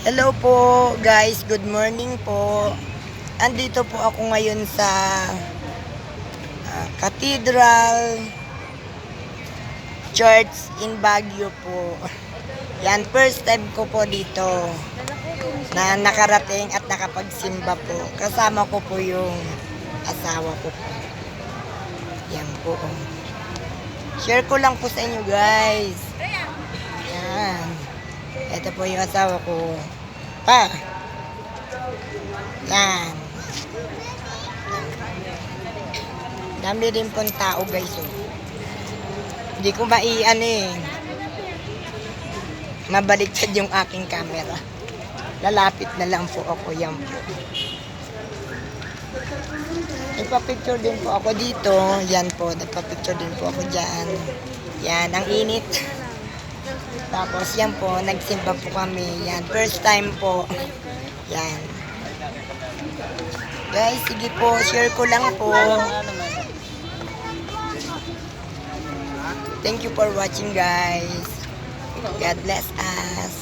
Hello po guys, good morning po. Andito po ako ngayon sa Cathedral Church in Baguio po. Yan, first time ko po dito na nakarating at nakapagsimba po. Kasama ko po yung asawa ko po. Yan po. Share ko lang po sa inyo guys. Yan. Ito po yung asawa ko. Pa. Yan. Dami din pong tao guys. Oh. Hindi ko maian eh. Mabaliktad yung aking camera. Lalapit na lang po ako. Yan po. Nagpa-picture din po ako dito. Yan po. Nagpa-picture din po ako dyan. Yan. Ang init. Tapos yan po. Nagsimba po kami. Yan. First time po. Yan. Guys, sige po. Share ko lang po. Thank you for watching guys. God bless us.